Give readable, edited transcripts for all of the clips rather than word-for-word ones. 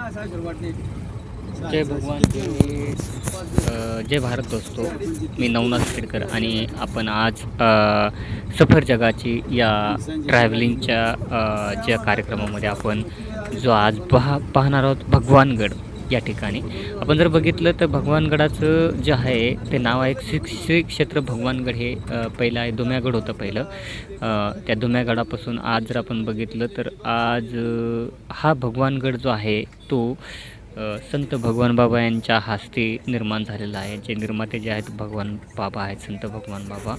जय भगवान जय भारत दोस्तो. मी नवनाथ खेडकर आणि आपण आज सफर जगाची या ट्रॅव्हलिंगच्या ज्या कार्यक्रमामध्ये आपण जो आज पाहणार आहोत भगवानगड या ठिकाणी. आपण जर बघितलं तर भगवानगडाचं जे आहे ते नाव आहे श्री क्षेत्र भगवानगड. हे पहिलं आहे दुम्यागड होतं पहिलं. त्या दुम्यागडापासून आज जर आपण बघितलं तर आज हा भगवानगड जो आहे तो संत भगवान बाबा यांच्या हस्ते निर्माण झालेला आहे. जे निर्माते जे आहेत भगवान बाबा आहेत, संत भगवान बाबा.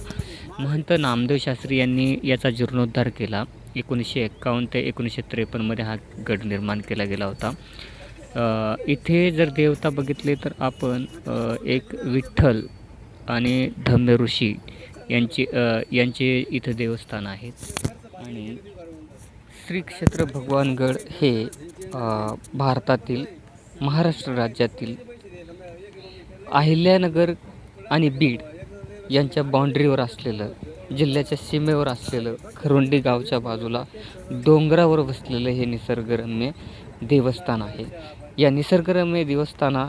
महंत नामदेव शास्त्री यांनी याचा जीर्णोद्धार केला. 1951 ते 1953मध्ये हा गड निर्माण केला गेला होता. इथे जर देवता बघितले तर आपण एक विठ्ठल आणि धम्य ऋषी यांचे इथं देवस्थान आहेत. आणि श्री क्षेत्र भगवानगड हे भारतातील महाराष्ट्र राज्यातील अहिल्यानगर आणि बीड यांच्या बाँड्रीवर असलेलं, जिल्ह्याच्या सीमेवर असलेलं खरोंडी गावच्या बाजूला डोंगरावर वसलेलं हे निसर्गरम्य देवस्थान आहे. या निसर्गरम्य देवस्थाना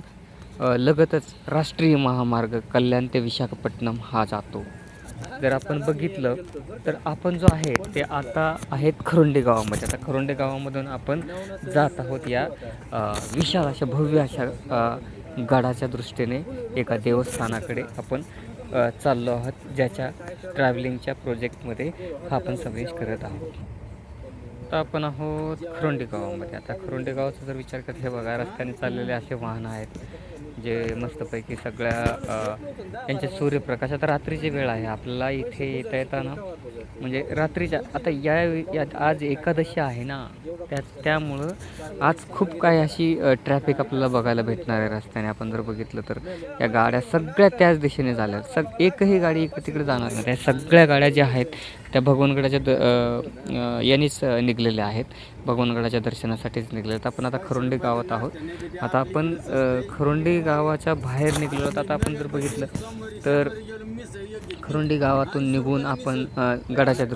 लगतच राष्ट्रीय महामार्ग कल्याण ते विशाखापट्टणम हा जातो. जर आपण बघितलं तर आपण जो आहे ते आता आहेत खरोंडे गावामध्ये. आता खरोंडे गावामधून आपण जात आहोत या विशाल अशा भव्य अशा गडाच्या दृष्टीने एका देवस्थानाकडे आपण चाललो आहोत, ज्याच्या ट्रॅव्हलिंगच्या प्रोजेक्टमध्ये हा आपण समावेश करत आहोत. आता आपण आहोत खरोंडे गावामध्ये. आता खरोंडे गावाचा जर विचार करत हे बघा, रस्त्याने चाललेले असे वाहनं आहेत जे मस्तपैकी सगळ्या यांचे सूर्यप्रकाश. आता रात्रीची वेळ आहे, आपल्याला इथे येताना म्हणजे रात्रीच्या आता या आज एकादशी आहे ना, त्यामुळं आज खूप काही अशी ट्रॅफिक आपल्याला बघायला भेटणार आहे रस्त्याने. आपण जर बघितलं तर या गाड्या सगळ्या त्याच दिशेने झाल्या. एकही गाडी इकडे तिकडे जाणार नाही. त्या सगळ्या गाड्या ज्या आहेत त्या भगवानगडाच्या यांनीच निघलेल्या आहेत, भगवानगडाच्या दर्शनासाठीच निघलेल्या आहेत. आपण आता खरोंडी गावात आहोत. आता आपण खरोंडी गावाच्या बाहेर निघलो आहोत. आता आपण जर बघितलं तर खरोंडी गावातून निघून आपण गडाच्या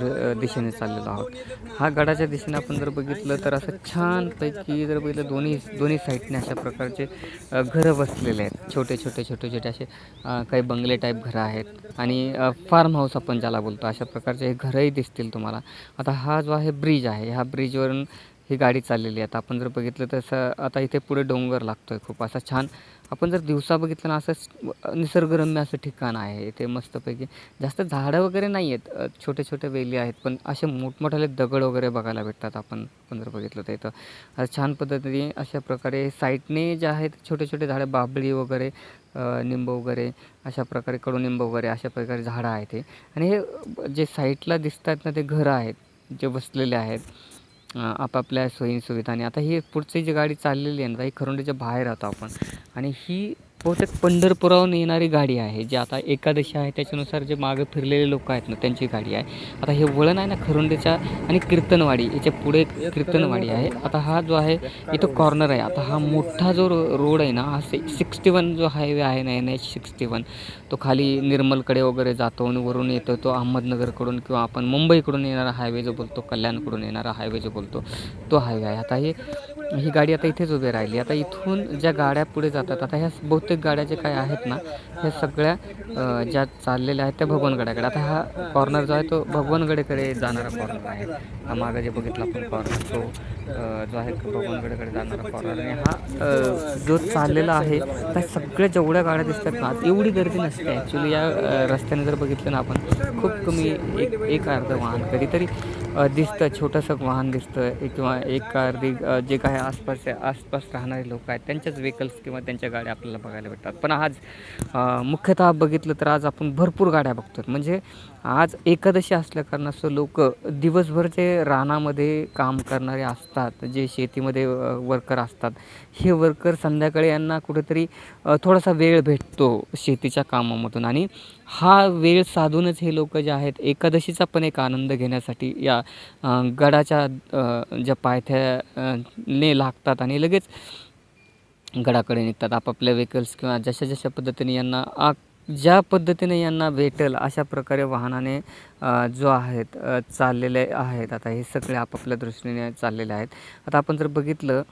दिशेने चाललेलो आहोत. हा गडाच्या दिशेने आपण जर बघितलं तर असं छानपैकी जर बघितलं दोन्ही साईडने अशा प्रकारचे घरं बसलेले आहेत. छोटे छोटे असे काही बंगले टाईप घरं आहेत आणि फार्म हाऊस आपण ज्याला बोलतो अशा प्रकारचे हे घरंही दिसतील तुम्हाला. आता हा जो आहे ब्रिज आहे, ह्या ब्रिजवरून ही गाडी चाललेली आहे. आता आपण जर बघितलं तसं आता इथे पुढे डोंगर लागतो आहे खूप असा छान. आपण जर दिवसा बघितलं ना असं निसर्गरम्य असं ठिकाण आहे. इथे मस्तपैकी जास्त झाडं वगैरे नाही आहेत, छोटे वेली आहेत, पण असे मोठमोठाले दगड वगैरे बघायला भेटतात. आपण जर बघितलं तर इथं छान पद्धतीने अशा प्रकारे साईडने जे आहेत छोटे झाडं, बाभळी वगैरे, निंब वगैरे अशा प्रकारे, कडुनिंब वगैरे अशा प्रकारे झाडं आहेत हे. आणि हे जे साईडला दिसतात ना ते घरं आहेत जे बसलेले आहेत आपापल्या सोयीसुविधाने. आता ही पुढची जी गाडी चाललेली आहे ना, ही खरोंडीच्या बाहेर आहोत आपण. आणि ही बहुतेक पंढरपुराहून येणारी गाडी आहे, जी आता एकादशी आहे त्याच्यानुसार जे मागं फिरलेले लोक आहेत ना त्यांची गाडी आहे. आता हे वळण आहे ना खरोंडीच्या आणि कीर्तनवाडी, याच्या पुढे कीर्तनवाडी आहे. आता हा जो आहे इथं कॉर्नर आहे. आता हा मोठा जो रोड आहे ना, हा 61 जो हायवे आहे ना, NH61, तो खाली निर्मलकडे वगैरे जातो आणि वरून येतो तो अहमदनगरकडून किंवा आपण मुंबईकडून येणारा हायवे जो बोलतो, कल्याणकडून येणारा हायवे जो बोलतो तो हायवे आहे. आता ही गाडी आता इथेच उभी राहिली. आता इथून ज्या गाड्या पुढे जातात, आता ह्या बहुतेक गाड्या जे काय आहेत ना ह्या सगळ्या ज्या चाललेल्या आहेत त्या भगवानगडाकडे. आता हा कॉर्नर जो आहे तो भगवानगडाकडे जाणारा कॉर्नर आहे. हा मागं जे बघितला आपण कॉर्नर तो जो आहे भगवानगडाकडे जाणारा कॉर्नर. आणि हा जो चाललेला आहे त्या सगळ्या जेवढ्या गाड्या दिसतात ना एवढी गर्दी नसते ॲक्च्युली. या रस्त्याने जर बघितलं ना आपण खूप कमी एक अर्ध वाहन कधीतरी दिसतं, छोटंसं वाहन दिसतं किंवा एक अर्धी जे काही आसपास राहणारे लोक आहेत त्यांच्याच व्हेकल्स किंवा त्यांच्या गाड्या आपल्याला बघायला भेटतात. पण आज मुख्यतः बघितलं तर आज आपण भरपूर गाड्या बघतो. म्हणजे आज एकादशी असल्याकारणास्तव लोक दिवसभर जे रानामध्ये काम करणारे असतात, जे शेतीमध्ये वर्कर असतात, हे वर्कर संध्याकाळी यांना कुठेतरी थोडासा वेळ भेटतो शेतीच्या कामामधून. आणि हा वेळ साधूनच हे लोक जे आहेत एकादशीचा पण एक आनंद घेण्यासाठी या गडाच्या ज्या पायथ्याने लागतात आणि लगेच गडाकडे निघतात आपापल्या व्हेकल्स किंवा जशा पद्धतीने यांना ज्या पद्धतीने यांना भेटेल अशा प्रकारे वाहनाने जो आहेत चाललेले आहेत. आता हे सगळे आपापल्या दृष्टीने चाललेले आहेत. आता आपण जर बघितलं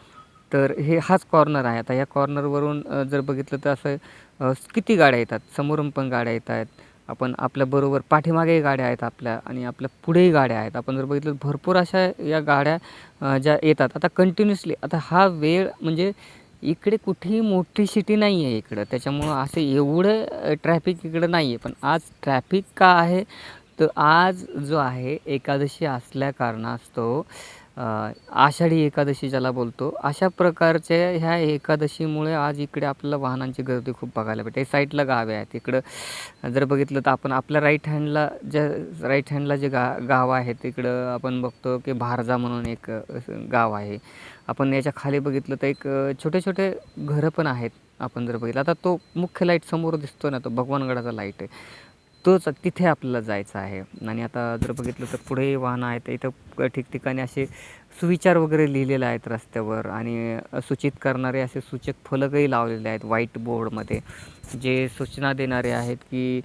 तर हाच कॉर्नर आहे. आता या कॉर्नरवरून जर बघितलं तर असं किती गाड्या येतात. समोरून पण गाड्या येत आहेत. आपण आपल्याबरोबर पाठीमागेही गाड्या आहेत आपल्या आणि आपल्या पुढेही गाड्या आहेत. आपण जर बघितलं तर भरपूर अशा या गाड्या ज्या येतात. आता कंटिन्युअसली आता हा वेळ म्हणजे इकडे कुठेही मोठी सिटी नाही आहे इकडं. त्याच्यामुळं असं एवढं ट्रॅफिक इकडं नाही आहे. पण आज ट्रॅफिक का आहे? तर आज जो आहे एकादशी असल्या कारणास्तव आषाढी एकादशी ज्याला बोलतो, अशा प्रकारच्या ह्या एकादशीमुळे आज इकडे आपल्याला वाहनांची गर्दी खूप बघायला भेटते. साईडला गावे आहेत. इकडं जर बघितलं तर आपण आपल्या राईट हँडला जे गाव आहे तिकडं आपण बघतो की भारजा म्हणून एक गाव आहे. आपण याच्या खाली बघितलं तर एक छोटे-छोटे घरं पण आहेत. आपण जर बघितलं आता तो मुख्य लाईट समोर दिसतो ना, तो भगवानगडाचा लाईट आहे. तोच तिथे आपल्याला जायचं आहे. आणि आता जर बघितलं तर पुढे वाहनं आहेत. इथं ठिकठिकाणी असे सुविचार वगैरे लिहिलेले आहेत रस्त्यावर आणि सूचित करणारे असे सूचक फलकही लावलेले आहेत व्हाईट बोर्डमध्ये. जे सूचना देणारे आहेत की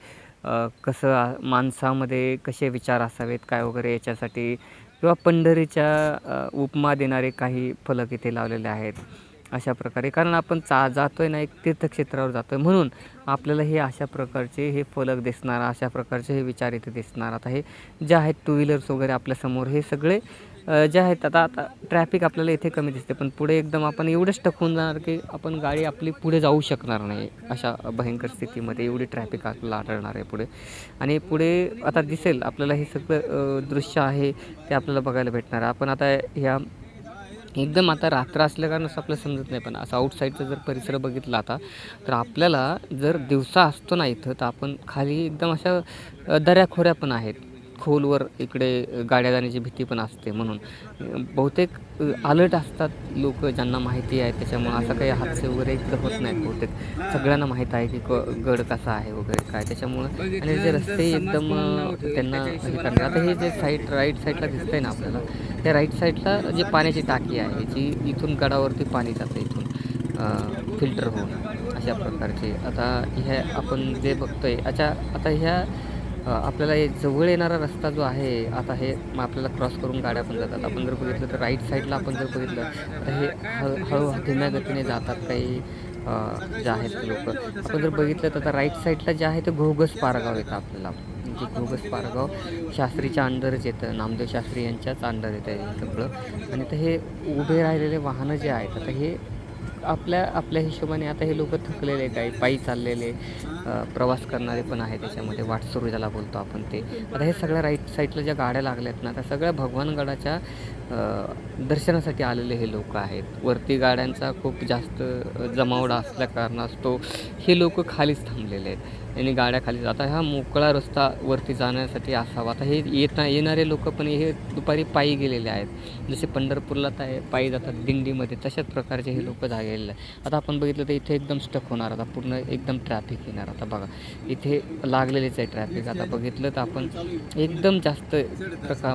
कसं माणसामध्ये कसे विचार असावेत काय वगैरे याच्यासाठी किंवा पंढरीच्या उपमा देणारे काही फलक इथे लावलेले आहेत. अशा प्रकारे कारण आपण जातो आहे ना, एक तीर्थक्षेत्रावर जातो आहे म्हणून आपल्याला हे अशा प्रकारचे हे फलक दिसणार, अशा प्रकारचे हे विचार इथे दिसणार. आता हे जे आहेत टू व्हीलर्स वगैरे आपल्यासमोर हे सगळे जे आहेत आता ट्रॅफिक आपल्याला इथे कमी दिसते. पण पुढे एकदम आपण एवढं स्टक होऊन जाणार की आपण गाडी आपली पुढे जाऊ शकणार नाही. अशा भयंकर स्थितीमध्ये एवढी ट्रॅफिक आपल्याला आढळणार आहे पुढे. आणि पुढे आता दिसेल आपल्याला हे सगळं दृश्य आहे ते आपल्याला बघायला भेटणार. आपण आता ह्या एकदम आता रात्र असल्या कारणच आपल्याला समजत नाही. पण असं आउटसाईडचा जर परिसर बघितला आता तर आपल्याला जर दिवसा असतो ना इथं तर आपण खाली एकदम अशा दऱ्याखोऱ्या पण आहेत. खोलवर इकडे गाड्या जाण्याची भीती पण असते म्हणून बहुतेक अलर्ट असतात लोक ज्यांना माहिती आहे. त्याच्यामुळं असं काही हादसे वगैरे इकडे होत नाहीत बहुतेक. सगळ्यांना माहीत आहे की गड कसा आहे वगैरे काय त्याच्यामुळं. आणि जे रस्ते एकदम त्यांना हे करणार. आता हे जे राईट साईडला दिसतंय ना आपल्याला, त्या राईट साईडला जे पाण्याची टाकी आहे जी इथून गडावरती पाणी जातं इथून फिल्टर होऊन अशा प्रकारचे. आता ह्या आपण जे बघतोय आता ह्या आपल्याला हे जवळ येणारा रस्ता जो आहे आता हे आपल्याला क्रॉस करून गाड्या पण जातात. आपण जर बघितलं तर राईट साईडला आपण जर बघितलं तर हे हळू धीम्या गतीने जातात काही जे आहेत ते लोक. आपण जर बघितलं तर आता राईट साईडला जे आहे ते घोगस पारगाव येतं आपल्याला. जे घोगस पारगाव शास्त्रीच्या अंडरच येतं, नामदेव शास्त्री यांच्याच अंडर येतं हे सगळं. आणि तर हे उभे राहिलेले वाहनं जे आहेत आता हे आपल्या हिशोबाने आता हे लोक थकलेले काही पायी चाललेले प्रवास करणारे पण आहे त्याच्यामध्ये. वाटसरू ज्याला बोलतो आपण ते. आता हे सगळ्या राईट साईडला ज्या गाड्या लागल्यात ना त्या सगळ्या भगवानगडाच्या दर्शनासाठी आलेले हे लोक आहेत. वरती गाड्यांचा खूप जास्त जमावडा असल्या कारणास्तव हे लोक खालीच थांबलेले आहेत आणि गाड्या खाली. आता हा मोकळा रस्ता वरती जाण्यासाठी असावा. आता हे येणारे लोक पण हे दुपारी पायी गेलेले आहेत. जसे पंढरपूरला पायी जातात दिंडीमध्ये तशाच प्रकारचे हे लोक गेलेले आहेत. आता आपण बघितलं तर इथे एकदम स्टक होणार. आता पूर्ण एकदम ट्रॅफिक येणार. आता बघा इथे लागलेलेच आहे ट्रॅफिक. आता बघितलं तर आपण एकदम जास्त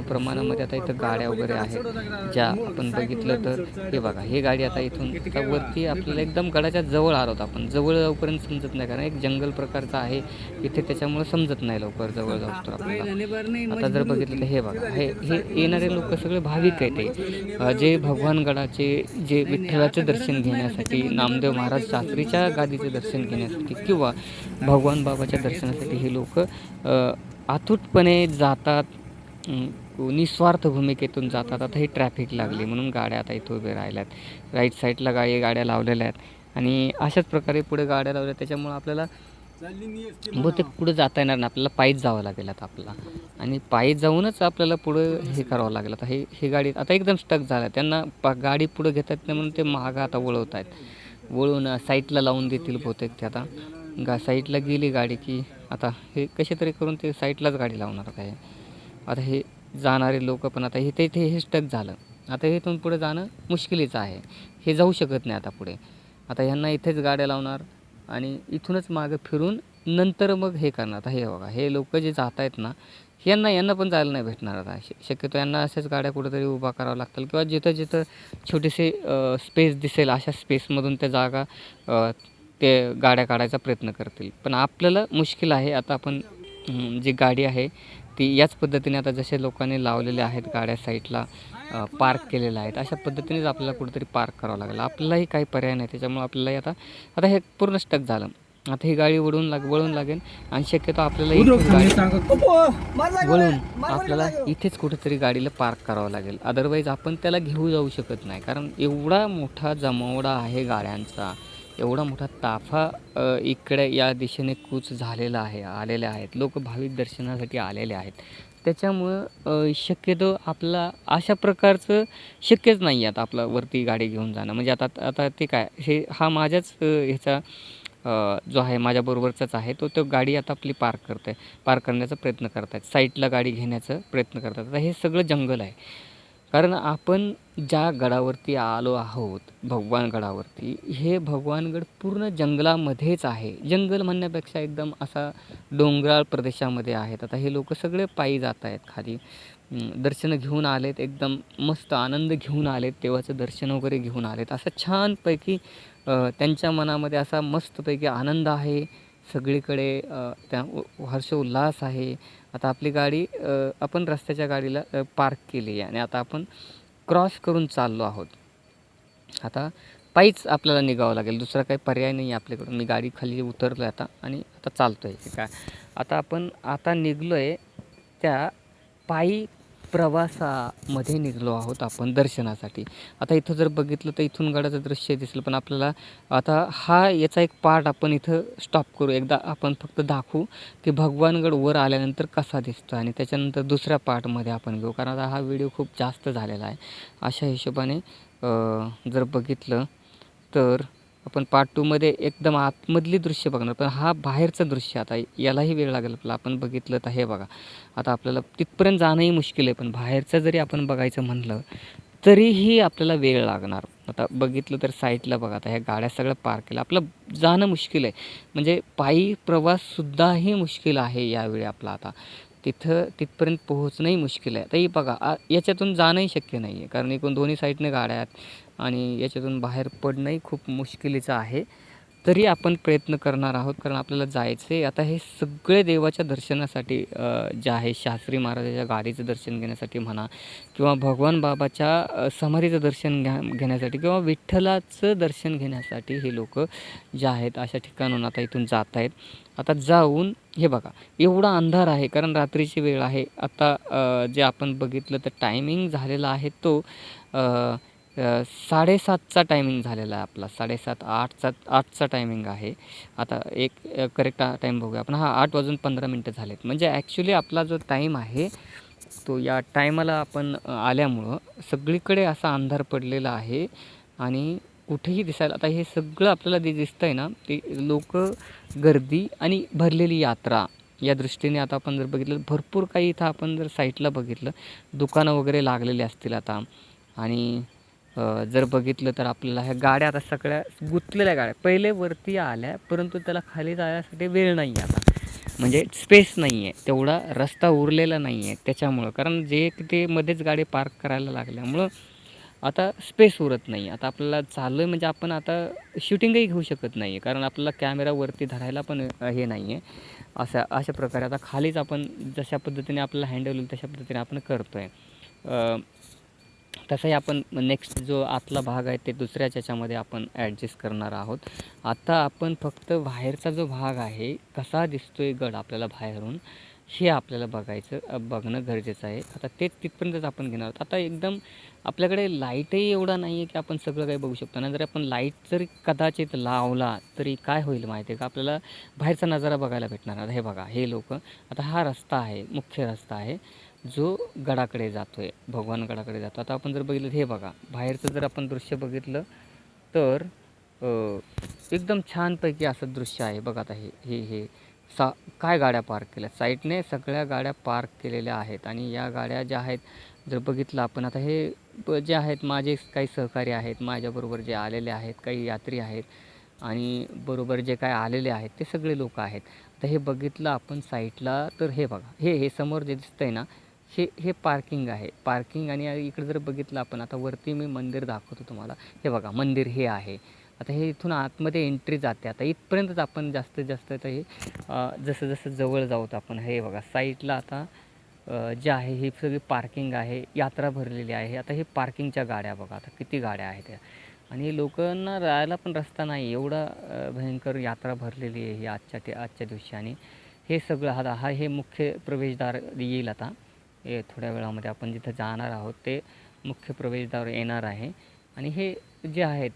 प्रमाणामध्ये आता इथं गाड्या वगैरे आहेत ज्या आपण बघितलं तर हे बघा हे गाडी आता इथून आता वरती आपल्याला एकदम गडाच्या जवळ आलो होतो आपण. जवळ जाऊपर्यंत समजत नाही कारण एक जंगल प्रकारचा आहे इथे त्याच्यामुळे समजत नाही लवकर जवळ जाऊस तर आपल्याला. आता जर बघितलं तर हे बघा हे येणारे लोक सगळे भाविक आहेत जे भगवानगडाचे जे विठ्ठलाचे दर्शन घेण्यासाठी, नामदेव महाराज शास्त्रीच्या गादीचे दर्शन घेण्यासाठी किंवा भगवान बाबाच्या दर्शनासाठी हे लोक अथूटपणे जातात, निस्वार्थ भूमिकेतून जातात. आता ही ट्रॅफिक लागली म्हणून गाड्या आता इथं उभे राहिल्यात. राईट साईडला गाड्या लावलेल्या आहेत आणि अशाच प्रकारे पुढे गाड्या लावल्या. त्याच्यामुळं आपल्याला बहुतेक पुढे जाता येणार नाही. आपल्याला पायीच जावं लागेल आता आपल्याला आणि पायी जाऊनच आपल्याला पुढं हे करावं लागेल. आता हे गाडी आता एकदम स्टक झालं. त्यांना गाडी पुढं घेतात नाही म्हणून ते मागं आता वळवत आहेत. वळून साईडला लावून देतील बहुतेक ते. आता साईडला गेली गाडी की आता हे कसे तरी करून ते साईडलाच गाडी लावणार आहे. आता हे जाणारे लोक पण आता इथे हे स्टक झालं. आता इथून पुढे जाणं मुश्किलीचं आहे. हे जाऊ शकत नाही आता पुढे. आता ह्यांना इथेच गाड्या लावणार आणि इथूनच मागं फिरून नंतर मग हे करणार. आता हे बघा हे लोक जे जात आहेत ना यांना पण जायला नाही भेटणार. आता शक्यतो यांना अशाच गाड्या कुठेतरी उभा करावं लागतील किंवा जिथं छोटेसे स्पेस दिसेल अशा स्पेसमधून त्या जागा ते गाड्या काढायचा प्रयत्न करतील. पण आपल्याला मुश्किल आहे. आता आपण जी गाडी आहे ती याच पद्धतीने आता जसे लोकांनी लावलेले आहेत गाड्या साईडला पार्क केलेल्या आहेत, अशा पद्धतीनेच आपल्याला कुठेतरी पार्क करावं लागेल. आपल्यालाही काही पर्याय नाही, त्याच्यामुळे आपल्यालाही आता आता हे पूर्ण स्टक झालं. आता ही गाडी वळून लागेल आणि शक्यतो आपल्याला इथून गाडी वळून आपल्याला इथेच कुठेतरी गाडीला पार्क करावं लागेल. अदरवाईज आपण त्याला घेऊ जाऊ शकत नाही, कारण एवढा मोठा जमावडा आहे गाड्यांचा, एवढा मोठा ताफा इकडे या दिशेने कूच झालेला आहे, आलेले आहेत लोक, भाविक दर्शनासाठी आलेले आहेत. त्याच्यामुळं शक्यतो आपला अशा प्रकारचं शक्यच नाही आहे आता आपलं वरती गाडी घेऊन जाणं. म्हणजे आता आता ते काय, हे हा माझ्याच ह्याचा जो आहे माझ्याबरोबरचाच आहे, तो गाडी आता आपली पार्क करण्याचा प्रयत्न करत आहेत, साईडला गाडी घेण्याचा प्रयत्न करतात. आता हे सगळं जंगल आहे, कारण आपण ज्या गडावरती आलो आहोत, भगवानगडावरती, हे भगवानगड पूर्ण जंगलामध्येच आहे. जंगल म्हणण्यापेक्षा एकदम असा डोंगराळ प्रदेशामध्ये आहेत. आता हे लोक सगळे पायी जात आहेत खाली, दर्शनं घेऊन आलेत, एकदम मस्त आनंद घेऊन आलेत, देवाचं दर्शन वगैरे घेऊन आलेत. असं छानपैकी त्यांच्या मनामध्ये असा मस्तपैकी आनंद आहे. सगळीकडे त्या हर्ष उल्हास आहे. आता आपली गाडी आपण रस्त्याच्या गाडीला पार्क केली आहे आणि आता आपण क्रॉस करून चाललो आहोत. आता पायीच आपल्याला निघावं लागेल, दुसरा काही पर्याय नाही आहे आपल्याकडून. मी गाडी खाली उतरलो आहे आता आणि आता चालतो आहे काय. आता आपण निघलो आहे त्या पायी प्रवासामध्ये निघलो आहोत आपण दर्शनासाठी. आता इथं जर बघितलं तर इथून गडाचं दृश्य दिसलं, पण आपल्याला आता याचा एक पार्ट आपण इथं स्टॉप करू. एकदा आपण फक्त दाखवू की भगवानगड वर आल्यानंतर कसा दिसतो आणि त्याच्यानंतर दुसऱ्या पार्टमध्ये आपण घेऊ, कारण आता हा व्हिडिओ खूप जास्त झालेला आहे. अशा हिशोबाने जर बघितलं तर आपण पार्ट 2मध्ये एकदम आतमधली दृश्य बघणार, पण हा बाहेरचं दृश्य आता यालाही वेळ लागेल आपल्याला. आपण बघितलं तर हे बघा, आता आपल्याला तिथपर्यंत जाणंही मुश्किल आहे, पण बाहेरचं जरी आपण बघायचं म्हणलं तरीही आपल्याला वेळ लागणार. आता बघितलं तर साईडला बघा, आता ह्या गाड्या सगळ्या पार्क केल्या, आपलं जाणं मुश्किल आहे. म्हणजे पायी प्रवाससुद्धाही मुश्किल आहे यावेळी आपला. आता तिथपर्यंत पोहोचणंही मुश्किल आहे. आता ही बघा, याच्यातून जाणंही शक्य नाही आहे, कारण एकूण दोन्ही साईडने गाड्या आहेत आणि याच्यातून बाहेर पडणंही खूप मुश्किलीचं आहे. तरी आपण प्रयत्न करणार आहोत, कारण आपल्याला जायचं आहे. आता हे सगळे देवाच्या दर्शनासाठी जे आहे, शास्त्री महाराजाच्या गाडीचं दर्शन घेण्यासाठी म्हणा, किंवा भगवान बाबाच्या समाधीचं दर्शन घेण्यासाठी, किंवा विठ्ठलाचं दर्शन घेण्यासाठी हे लोक जे आहेत अशा ठिकाणून आता इथून जात आहेत. आता जाऊन हे बघा, एवढा अंधार आहे, कारण रात्रीची वेळ आहे. आता जे आपण बघितलं तर टायमिंग झालेला आहे तो 7:30चा टायमिंग झालेला आहे आपला. 7:30-8चा टायमिंग आहे. आता एक करेक्ट टाईम बघूया आपण. 8:15 झालेत. म्हणजे ॲक्च्युली आपला जो टाईम आहे तो या टायमाला आपण आल्यामुळं सगळीकडे असा अंधार पडलेला आहे आणि कुठेही दिसायला, आता हे सगळं आपल्याला दिसतं आहे ना, ते लोक, गर्दी आणि भरलेली यात्रा, या दृष्टीने आता आपण जर बघितलं भरपूर काही इथं आपण जर साईटला बघितलं, दुकानं वगैरे लागलेली असतील आता. आणि जर बघितलं तर आपल्याला ह्या गाड्या आता सगळ्या गुंतलेल्या गाड्या पहिले वरती आल्या, परंतु त्याला खाली जाण्यासाठी वेळ नाही आहे आता, म्हणजे स्पेस नाही आहे, तेवढा रस्ता उरलेला नाही आहे त्याच्यामुळं. कारण जे ते मध्येच गाडी पार्क करायला लागल्यामुळं आता स्पेस उरत नाही. आता आपल्याला चाललं आहे म्हणजे आपण आता शूटिंगही घेऊ शकत नाही आहे, कारण आपल्याला कॅमेरा वरती धरायला पण हे नाही आहे. अशा प्रकारे आता खालीच आपण जशा पद्धतीने आपल्याला हँडल होईल तशा पद्धतीने आपण करतो आहे. तसंही आपण नेक्स्ट जो आतला भाग आहे ते दुसऱ्याच याच्यामध्ये आपण ॲडजस्ट करणार आहोत. आता आपण फक्त बाहेरचा जो भाग आहे, कसा दिसतो आहे गड आपल्याला बाहेरून, हे आपल्याला बघणं गरजेचं आहे. आता तेच तिथपर्यंतच आपण घेणार आहोत. आता एकदम आपल्याकडे लाईटही एवढा नाही आहे की आपण सगळं काही बघू शकतो ना. जर आपण लाईट जरी कदाचित लावला तरी काय होईल माहिती आहे का, आपल्याला बाहेरचा नजारा बघायला भेटणार. आता हे बघा, हे लोक, आता हा रस्ता आहे, मुख्य रस्ता आहे जो गडाकडे जातो आहे, भगवानगडाकडे जातो. आता आपण जर बघितलं, हे बघा बाहेरचं जर आपण दृश्य बघितलं तर एकदम छानपैकी असं दृश्य आहे बघा. आता हे काय गाड्या पार्क केल्या, साईडने सगळ्या गाड्या पार्क केलेल्या आहेत. आणि या गाड्या ज्या आहेत जर बघितलं आपण, आता हे जे आहेत माझे काही सहकारी आहेत, माझ्याबरोबर जे आलेले आहेत, काही यात्री आहेत आणि बरोबर जे काय आलेले आहेत ते सगळे लोक आहेत. आता हे बघितलं आपण साईडला तर हे बघा, हे समोर जे दिसतं आहे ना, हे पार्किंग आहे. पार्किंग आणि इकडे जर बघितलं आपण, आता वरती मी मंदिर दाखवतो तुम्हाला, हे बघा मंदिर हे आहे. आता हे इथून आतमध्ये एंट्री जाते. आता इथपर्यंतच आपण जास्तीत जास्त आता हे जसं जसं जवळ जाऊत आपण, हे बघा साईडला आता जे आहे ही सगळी पार्किंग आहे, यात्रा भरलेली आहे. आता हे पार्किंगच्या गाड्या बघा, आता किती गाड्या आहेत त्या, आणि लोकांना राहायला पण रस्ता नाही, एवढा भयंकर यात्रा भरलेली आहे ही आजच्या दिवशी. आणि हे सगळं हे मुख्य प्रवेशद्वार येईल आता. हे थोड्या वेळामध्ये आपण जिथं जाणार आहोत ते मुख्य प्रवेशद्वार येणार आहे. आणि हे जे आहेत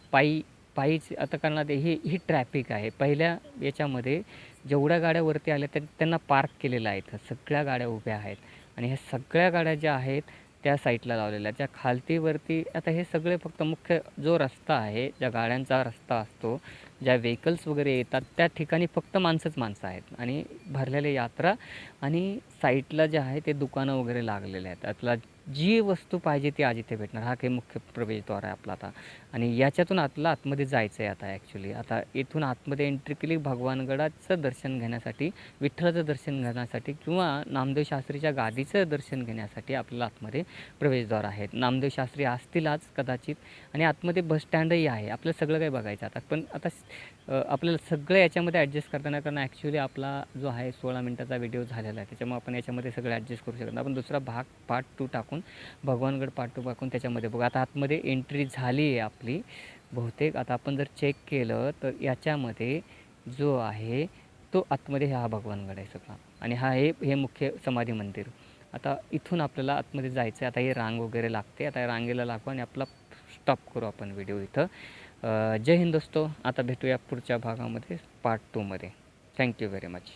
पायीच आता करणार ही ट्रॅफिक आहे. पहिल्या याच्यामध्ये जेवढ्या गाड्या वरती आल्या त्यांना पार्क केलेलं आहे, इथं सगळ्या गाड्या उभ्या आहेत. आणि ह्या सगळ्या गाड्या ज्या आहेत त्या साईडला लावलेल्या, ज्या खालतीवरती आता हे सगळे फक्त मुख्य जो रस्ता आहे, ज्या गाड्यांचा रस्ता असतो, ज्या व्हेकल्स वगैरे येतात त्या ठिकाणी फक्त माणसं आहेत. आणि भरलेले यात्रा आणि साईडला जे आहे ते दुकानं वगैरे लागलेले आहेत. त्यातला जी वस्तू पाहिजे ती आज इथे भेटणार. हा काही मुख्य प्रवेशद्वार आहे आपला आता. आणि याच्यातून आतमध्ये जायचं आहे आता. ॲक्च्युली आता इथून आतमध्ये एंट्री केली भगवानगडाचं दर्शन घेण्यासाठी, विठ्ठलाचं दर्शन घेण्यासाठी किंवा नामदेव शास्त्रीच्या गादीचं दर्शन घेण्यासाठी आपल्याला आतमध्ये प्रवेशद्वार आहेत. नामदेव शास्त्री असतील आज कदाचित. आणि आतमध्ये बस स्टँडही आहे. आपल्याला सगळं काही बघायचं आता. पण आता आपल्याला सगळं याच्यामध्ये ॲडजस्ट करताना, कारण ॲक्च्युली आपला जो आहे 16 मिनटाचा व्हिडिओ झालेला आहे, त्याच्यामुळे आपण याच्यामध्ये सगळं ॲडजस्ट करू शकत नाही. आपण दुसरा भाग पार्ट 2 टाकून, भगवानगड पार्ट 2 टाकून त्याच्यामध्ये बघू. आता आतमध्ये एंट्री झाली आहे आपली बहुतेक. आता आपण जर चेक केलं तर याच्यामध्ये जो आहे तो आतमध्ये हा भगवानगड आहे सगळा. आणि हे मुख्य समाधी मंदिर. आता इथून आपल्याला आतमध्ये जायचं आहे. आता हे रांग वगैरे लागते. आता रांगेला लागू आणि आपला स्टॉप करू आपण व्हिडिओ इथं. जय हिंद दोस्तो. आता भेटूया पुढच्या भागामध्ये पार्ट 2 मध्ये. Thank you very much.